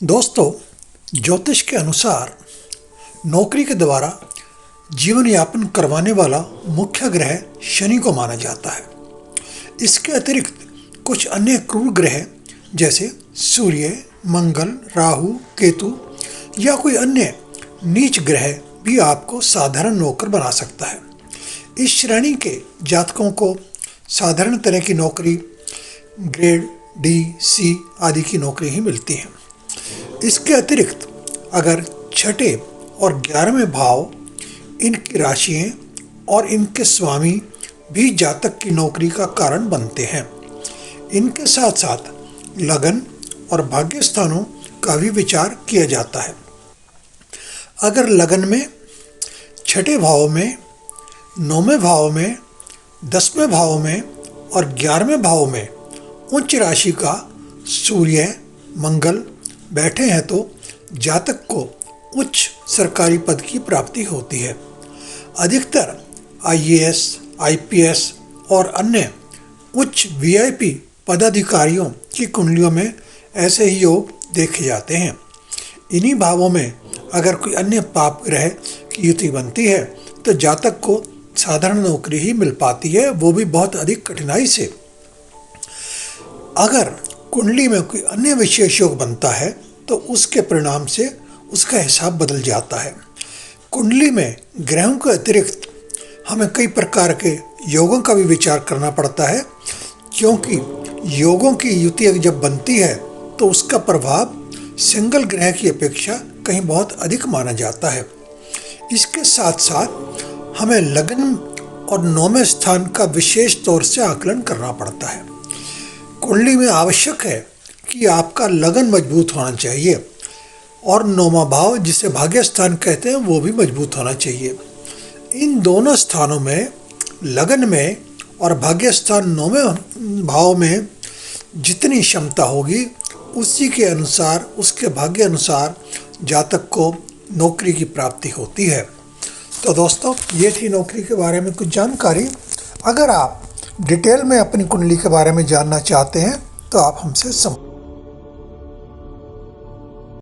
दोस्तों, ज्योतिष के अनुसार नौकरी के द्वारा जीवन यापन करवाने वाला मुख्य ग्रह शनि को माना जाता है। इसके अतिरिक्त कुछ अन्य क्रूर ग्रह जैसे सूर्य, मंगल, राहु, केतु या कोई अन्य नीच ग्रह भी आपको साधारण नौकर बना सकता है। इस श्रेणी के जातकों को साधारण तरह की नौकरी, ग्रेड डी, सी आदि की नौकरी ही मिलती है। इसके अतिरिक्त अगर छठे और 11वें भाव, इनकी राशियाँ और इनके स्वामी भी जातक की नौकरी का कारण बनते हैं। इनके साथ साथ लगन और भाग्य स्थानों का भी विचार किया जाता है। अगर लगन में, छठे भाव में, 9वें भाव में, 10वें भाव में और 11वें भाव में उच्च राशि का सूर्य, मंगल बैठे हैं तो जातक को उच्च सरकारी पद की प्राप्ति होती है। अधिकतर आईएएस, आईपीएस और अन्य उच्च वीआईपी पदाधिकारियों की कुंडलियों में ऐसे ही योग देखे जाते हैं। इन्हीं भावों में अगर कोई अन्य पाप ग्रह की युति बनती है तो जातक को साधारण नौकरी ही मिल पाती है, वो भी बहुत अधिक कठिनाई से। अगर कुंडली में कोई अन्य विशेष योग बनता है तो उसके परिणाम से उसका हिसाब बदल जाता है। कुंडली में ग्रहों के अतिरिक्त हमें कई प्रकार के योगों का भी विचार करना पड़ता है, क्योंकि योगों की युति जब बनती है तो उसका प्रभाव सिंगल ग्रह की अपेक्षा कहीं बहुत अधिक माना जाता है। इसके साथ साथ हमें लगन और 9वें स्थान का विशेष तौर से आकलन करना पड़ता है। कुंडली में आवश्यक है कि आपका लगन मजबूत होना चाहिए और 9वां भाव, जिसे भाग्य स्थान कहते हैं, वो भी मजबूत होना चाहिए। इन दोनों स्थानों में, लगन में और भाग्य स्थान 9वें भाव में जितनी क्षमता होगी उसी के अनुसार, उसके भाग्य अनुसार जातक को नौकरी की प्राप्ति होती है। तो दोस्तों, ये थी नौकरी के बारे में कुछ जानकारी। अगर आप डिटेल में अपनी कुंडली के बारे में जानना चाहते हैं तो आप हमसे संपर्क